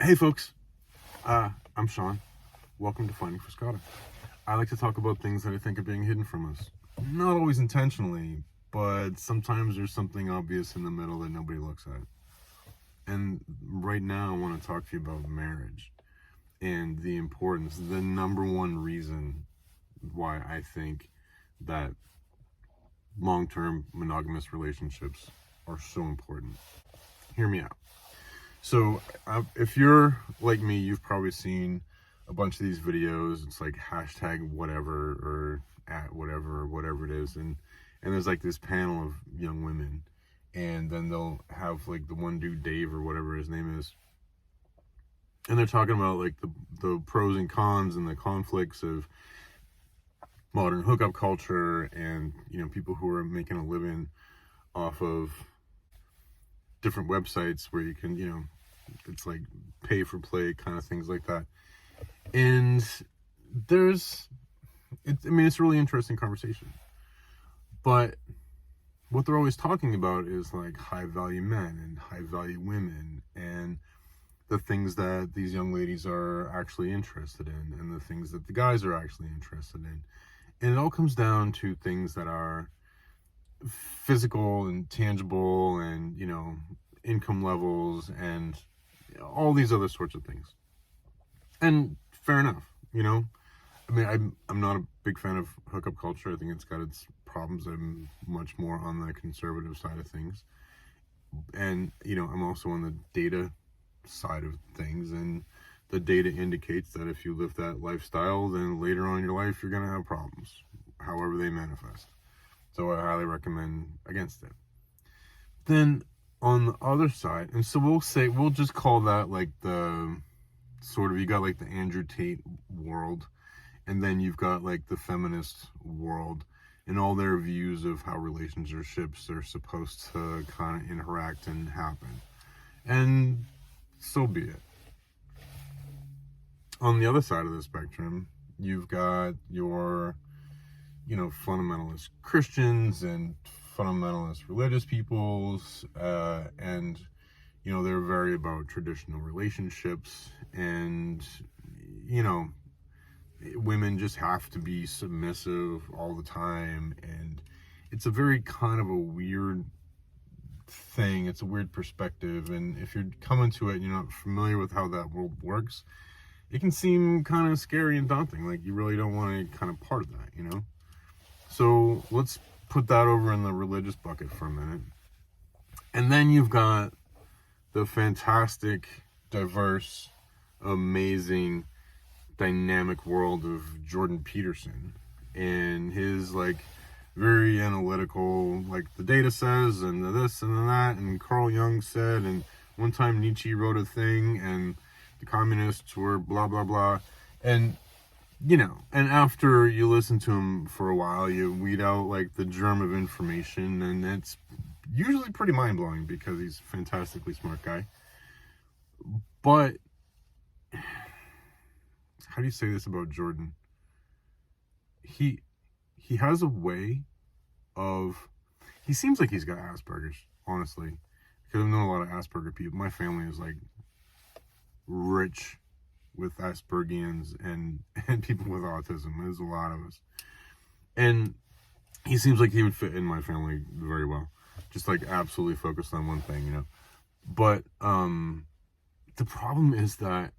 Hey folks, I'm Sean. Welcome to Finding Friscata. I like to talk about things that I think are being hidden from us. Not always intentionally, but sometimes there's something obvious in the middle that nobody looks at. And right now I want to talk to you about marriage and the importance, the number one reason why I think that long-term monogamous relationships are so important. Hear me out. So, if you're like me, you've probably seen a bunch of these videos. It's like hashtag whatever or at whatever or whatever it is, and there's like this panel of young women, and then they'll have like the one dude Dave or whatever his name is, and they're talking about like the pros and cons and the conflicts of modern hookup culture, and people who are making a living off of different websites where you can it's like pay for play kind of things like that. And it's a really interesting conversation, but what they're always talking about is like high value men and high value women and the things that these young ladies are actually interested in and the things that the guys are actually interested in. And it all comes down to things that are physical and tangible and income levels and all these other sorts of things. And fair enough, I'm not a big fan of hookup culture. I think it's got its problems. I'm much more on the conservative side of things. And, I'm also on the data side of things. And the data indicates that if you live that lifestyle, then later on in your life, you're going to have problems, however they manifest. So I highly recommend against it. Then on the other side, and so we'll just call that like the sort of, you got like the Andrew Tate world, and then you've got like the feminist world and all their views of how relationships are supposed to kind of interact and happen. And so be it. On the other side of the spectrum, you've got your fundamentalist Christians and fundamentalist religious peoples, and they're very about traditional relationships, and women just have to be submissive all the time, and it's a very kind of a weird thing. It's a weird perspective, and if you're coming to it and you're not familiar with how that world works, it can seem kind of scary and daunting. Like you really don't want any kind of part of that, So let's put that over in the religious bucket for a minute. And then you've got the fantastic, diverse, amazing, dynamic world of Jordan Peterson and his like very analytical, like the data says and the this and the that, and Carl Jung said, and one time Nietzsche wrote a thing, and the communists were blah blah blah, and and after you listen to him for a while, you weed out like the germ of information, and it's usually pretty mind-blowing because he's a fantastically smart guy. But how do you say this about Jordan? He has a way of, he seems like he's got Asperger's, honestly, because I've known a lot of Asperger people. My family is like rich with Aspergians and people with autism. There's a lot of us. And he seems like he would fit in my family very well. Just like absolutely focused on one thing, But the problem is that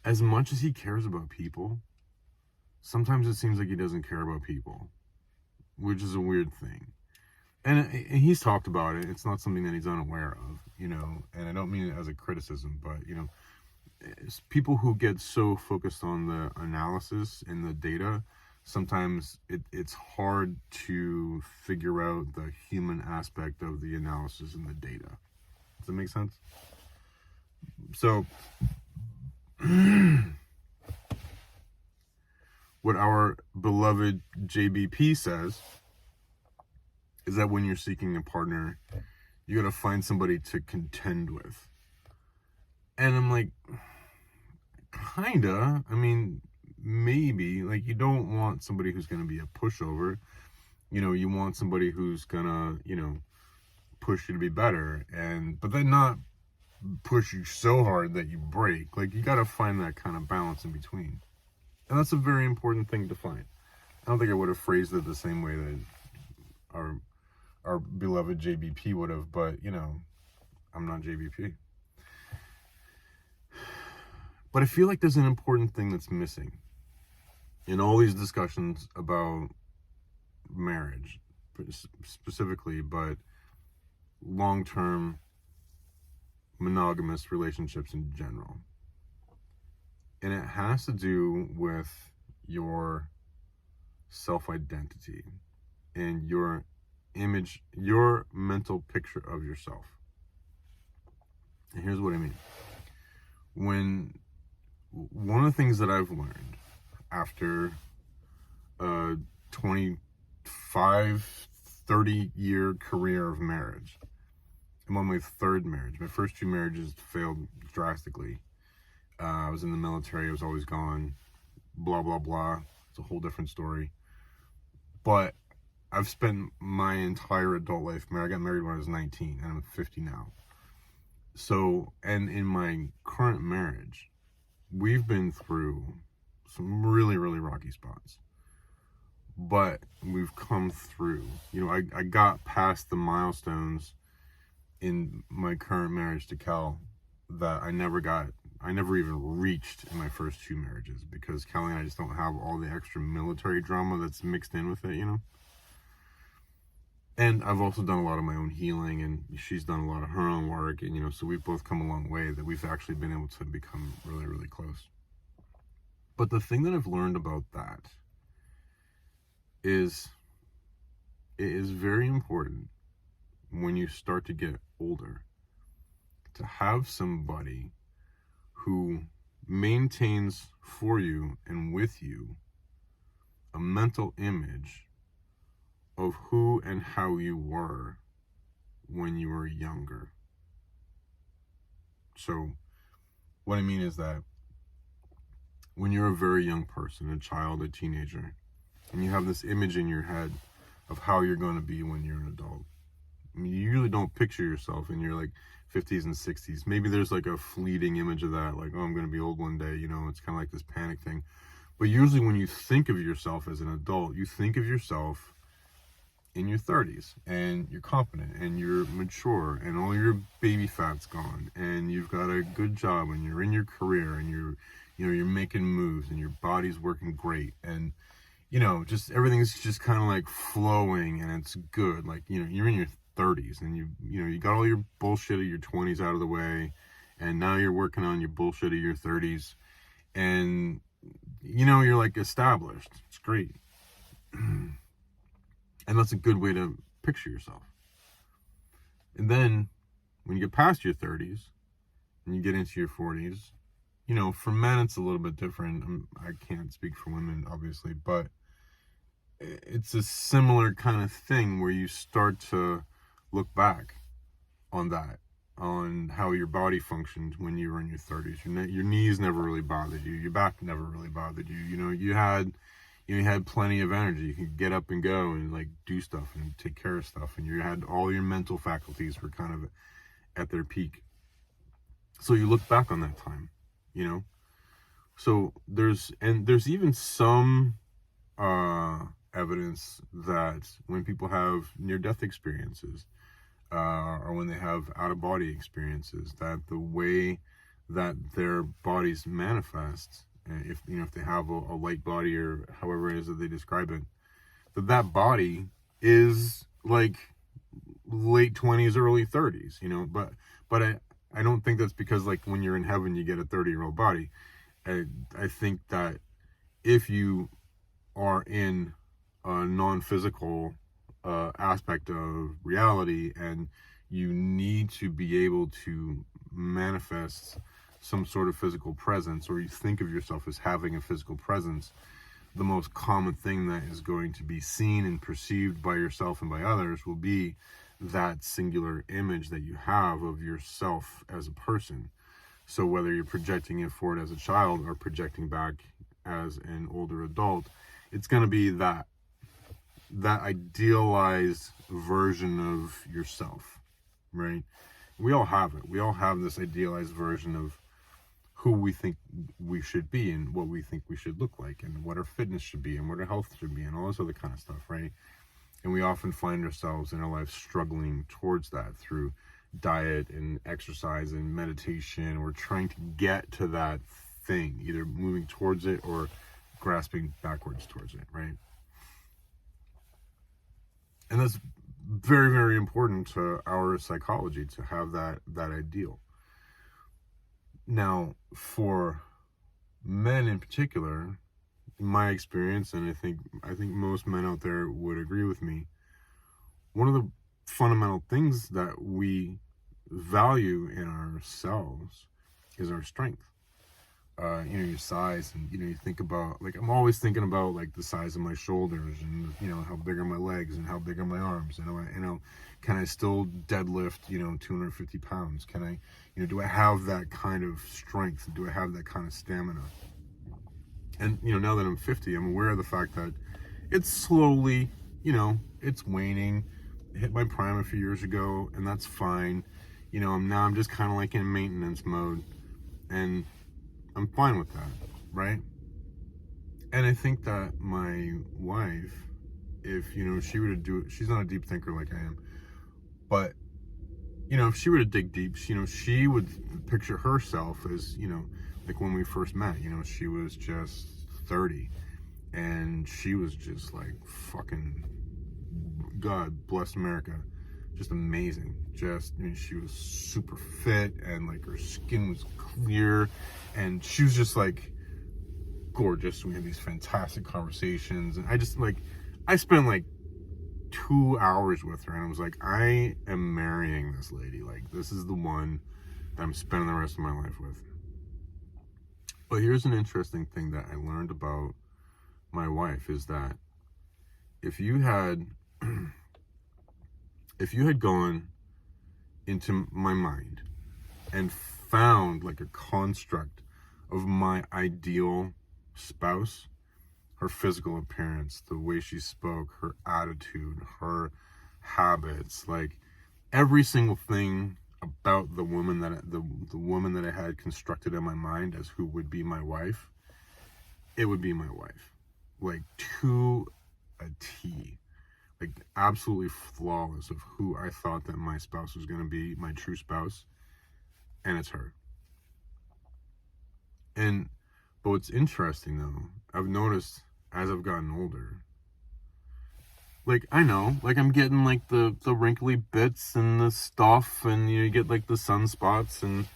as much as he cares about people, sometimes it seems like he doesn't care about people, which is a weird thing. And he's talked about it. It's not something that he's unaware of, and I don't mean it as a criticism, but, people who get so focused on the analysis and the data, sometimes it's hard to figure out the human aspect of the analysis and the data. Does that make sense? So what our beloved JBP says is that when you're seeking a partner, you gotta find somebody to contend with. And I'm like, kinda. I mean, maybe. Like, you don't want somebody who's gonna be a pushover. You want somebody who's gonna, push you to be better. But then not push you so hard that you break. Like, you got to find that kind of balance in between. And that's a very important thing to find. I don't think I would have phrased it the same way that our beloved JBP would have, but, you know, I'm not JBP. But I feel like there's an important thing that's missing in all these discussions about marriage, specifically, but long-term monogamous relationships in general. And it has to do with your self-identity and your image, your mental picture of yourself. And here's what I mean. One of the things that I've learned after a 25, 30-year career of marriage, I'm on my third marriage. My first two marriages failed drastically. I was in the military. I was always gone. Blah, blah, blah. It's a whole different story. But I've spent my entire adult life married. I got married when I was 19, and I'm 50 now. So, and in my current marriage, we've been through some really, really rocky spots. But we've come through. You know, I got past the milestones in my current marriage to Cal that I never even reached in my first two marriages, because Kelly and I just don't have all the extra military drama that's mixed in with it, you know? And I've also done a lot of my own healing, and she's done a lot of her own work, and, you know, so we've both come a long way that we've actually been able to become really, really close. But the thing that I've learned about that is it is very important when you start to get older to have somebody who maintains for you and with you a mental image of who and how you were when you were younger. So what I mean is that when you're a very young person, a child, a teenager, and you have this image in your head of how you're going to be when you're an adult, I mean, you usually don't picture yourself in your like 50s and 60s. Maybe there's like a fleeting image of that, like, oh, I'm going to be old one day, you know, it's kind of like this panic thing. But usually when you think of yourself as an adult, you think of yourself in your 30s, and you're confident, and you're mature, and all your baby fat's gone, and you've got a good job, and you're in your career, and you're making moves, and your body's working great, and, you know, just everything's just kind of like flowing, and it's good. Like, you know, you're in your 30s, and you got all your bullshit of your 20s out of the way, and now you're working on your bullshit of your 30s, and, you know, you're like established. It's great. And that's a good way to picture yourself. And then when you get past your 30s and you get into your 40s, you know, for men it's a little bit different. I can't speak for women, obviously, but it's a similar kind of thing where you start to look back on that, on how your body functioned when you were in your 30s. Your knees never really bothered you. Your back never really bothered you. You know, you had plenty of energy. You could get up and go and like do stuff and take care of stuff. And you had all your mental faculties were kind of at their peak. So you look back on that time, you know? So there's even some evidence that when people have near-death experiences, or when they have out-of-body experiences, that the way that their bodies manifest, if they have a light body, or however it is that they describe it, that body is like late 20s, early 30s, you know. But I don't think that's because like when you're in heaven you get a 30-year-old body. I think that if you are in a non-physical aspect of reality, and you need to be able to manifest some sort of physical presence, or you think of yourself as having a physical presence, the most common thing that is going to be seen and perceived by yourself and by others will be that singular image that you have of yourself as a person. So whether you're projecting it forward as a child or projecting back as an older adult, it's going to be that idealized version of yourself, right? We all have it. We all have this idealized version of who we think we should be and what we think we should look like and what our fitness should be and what our health should be and all this other kind of stuff, right? And we often find ourselves in our life struggling towards that through diet and exercise and meditation, or trying to get to that thing, either moving towards it or grasping backwards towards it, right? And that's very, very important to our psychology, to have that ideal. Now, for men in particular, in my experience, and I think most men out there would agree with me, one of the fundamental things that we value in ourselves is our strength. Your size, and you think about, like, I'm always thinking about like the size of my shoulders, and how big are my legs and how big are my arms, can I still deadlift 250 pounds? Can I do I have that kind of strength? Do I have that kind of stamina? And now that I'm 50, I'm aware of the fact that it's slowly, it's waning. I hit my prime a few years ago, and that's fine. I'm just kind of like in maintenance mode, and I'm fine with that, right? And I think that my wife, if she were to do it, she's not a deep thinker like I am, but if she were to dig deep, she would picture herself as like when we first met. She was just 30, and she was just like fucking, God bless America, just amazing. She was super fit, and like her skin was clear, and she was just like gorgeous. We had these fantastic conversations, and I spent like 2 hours with her, and I was like, I am marrying this lady. Like, this is the one that I'm spending the rest of my life with. But here's an interesting thing that I learned about my wife, is that if you had gone into my mind and found like a construct of my ideal spouse, her physical appearance, the way she spoke, her attitude, her habits, like every single thing about the woman that I had constructed in my mind as who would be my wife, it would be my wife, like to a T. Like absolutely flawless of who I thought that my spouse was going to be, my true spouse, and it's her. But what's interesting though, I've noticed as I've gotten older, like I know, like I'm getting like the wrinkly bits and the stuff, and you get like the sunspots, and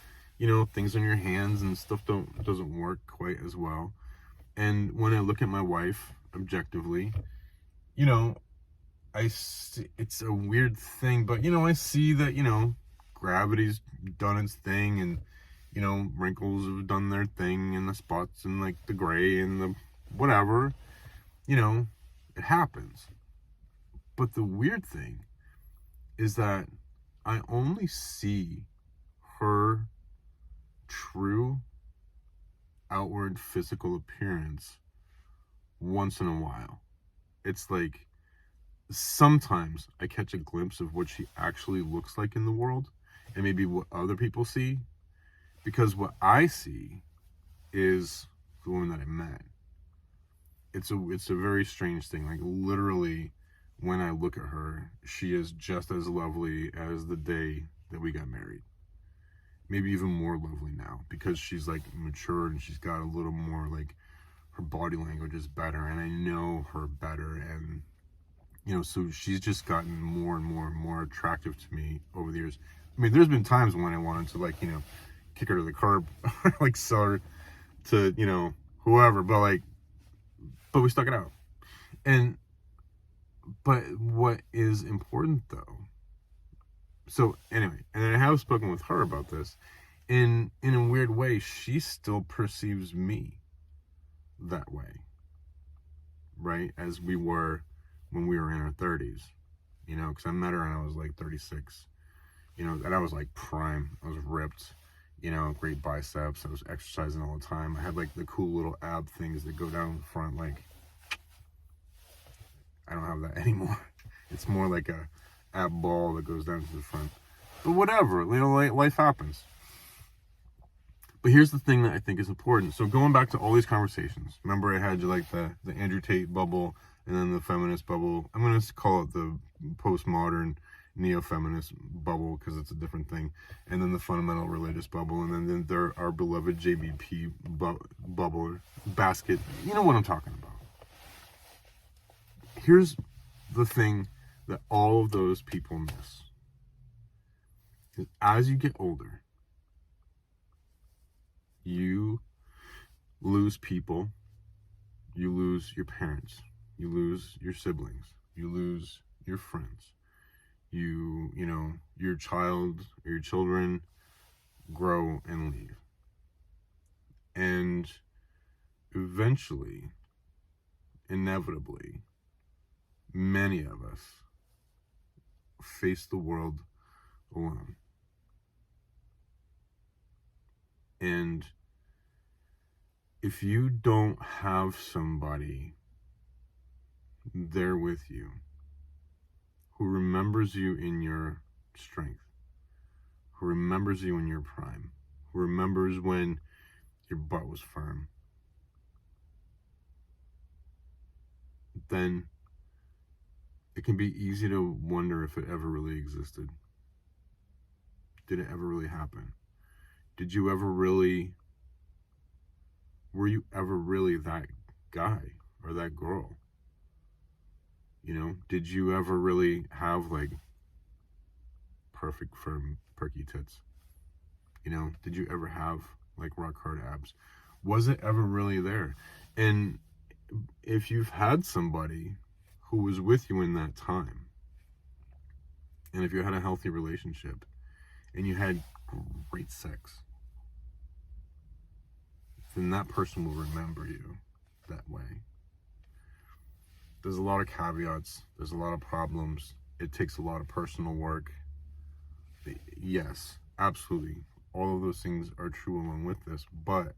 things on your hands and stuff doesn't work quite as well. And when I look at my wife objectively, I see, it's a weird thing, but I see that gravity's done its thing, and wrinkles have done their thing, and the spots and like the gray and the whatever, it happens. But the weird thing is that I only see her true outward physical appearance once in a while. It's like sometimes I catch a glimpse of what she actually looks like in the world, and maybe what other people see, because what I see is the woman that I met. It's a very strange thing. Like literally, when I look at her, she is just as lovely as the day that we got married. Maybe even more lovely now, because she's like matured, and she's got a little more, like, her body language is better, and I know her better, and so she's just gotten more and more and more attractive to me over the years. I mean, there's been times when I wanted to, like, kick her to the curb, like sell her to, whoever, but we stuck it out. But what is important though, so anyway, and I have spoken with her about this, in a weird way, she still perceives me that way, right, as we were when we were in our 30s, because I met her and I was like 36, and I was like prime. I was ripped, great biceps. I was exercising all the time. I had like the cool little ab things that go down the front. Like, I don't have that anymore. It's more like a ab ball that goes down to the front. But whatever, life happens. But here's the thing that I think is important. So going back to all these conversations, remember I had you like the Andrew Tate bubble and then the feminist bubble. I'm going to call it the postmodern neo-feminist bubble because it's a different thing. And then the fundamental religious bubble. And then there our beloved JBP bubble basket. You know what I'm talking about. Here's the thing that all of those people miss. As you get older, you lose people, you lose your parents, you lose your siblings, you lose your friends, you know, your child or your children grow and leave. And eventually, inevitably, many of us face the world alone. And if you don't have somebody there with you who remembers you in your strength, who remembers you in your prime, who remembers when your butt was firm, then it can be easy to wonder if it ever really existed. Did it ever really happen? Were you ever really that guy or that girl? You know, did you ever really have like perfect firm perky tits? You know, did you ever have like rock hard abs? Was it ever really there? And if you've had somebody who was with you in that time, and if you had a healthy relationship and you had great sex, then that person will remember you that way. There's a lot of caveats. There's a lot of problems. It takes a lot of personal work. Yes, absolutely. All of those things are true along with this. But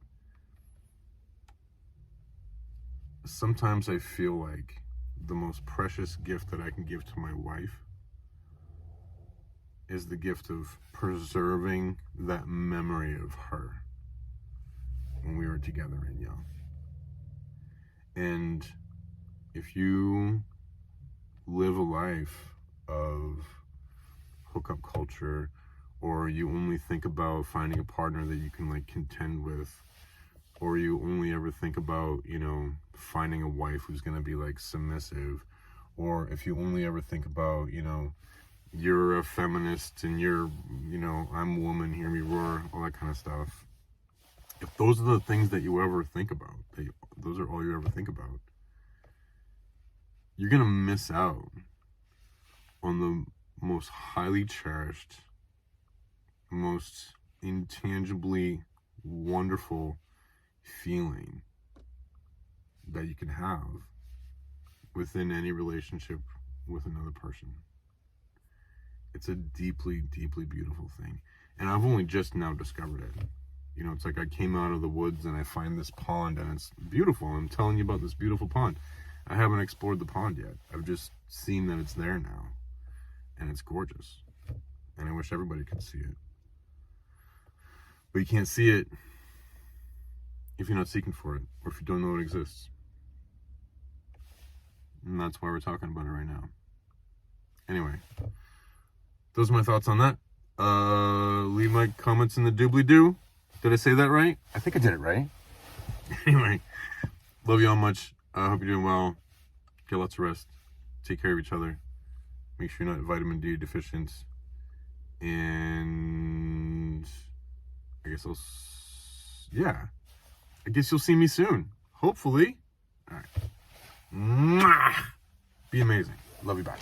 sometimes I feel like the most precious gift that I can give to my wife is the gift of preserving that memory of her when we were together and young. And if you live a life of hookup culture, or you only think about finding a partner that you can like contend with, or you only ever think about, you know, finding a wife who's going to be like submissive, or if you only ever think about, you know, you're a feminist and you're, you know, I'm a woman, hear me roar, all that kind of stuff. If those are the things that you ever think about, those are all you ever think about, you're going to miss out on the most highly cherished, most intangibly wonderful feeling that you can have within any relationship with another person. It's a deeply, deeply beautiful thing. And I've only just now discovered it. You know, it's like I came out of the woods and I find this pond and it's beautiful. I'm telling you about this beautiful pond. I haven't explored the pond yet. I've just seen that it's there now. And it's gorgeous. And I wish everybody could see it. But you can't see it if you're not seeking for it, or if you don't know it exists. And that's why we're talking about it right now. Anyway, those are my thoughts on that. Leave my comments in the doobly-doo. Did I say that right? I think I did it right. Anyway, love you all much. I hope you're doing well. Get lots of rest. Take care of each other. Make sure you're not vitamin D deficient. And I guess I guess you'll see me soon. Hopefully. All right. Mwah! Be amazing. Love you. Bye.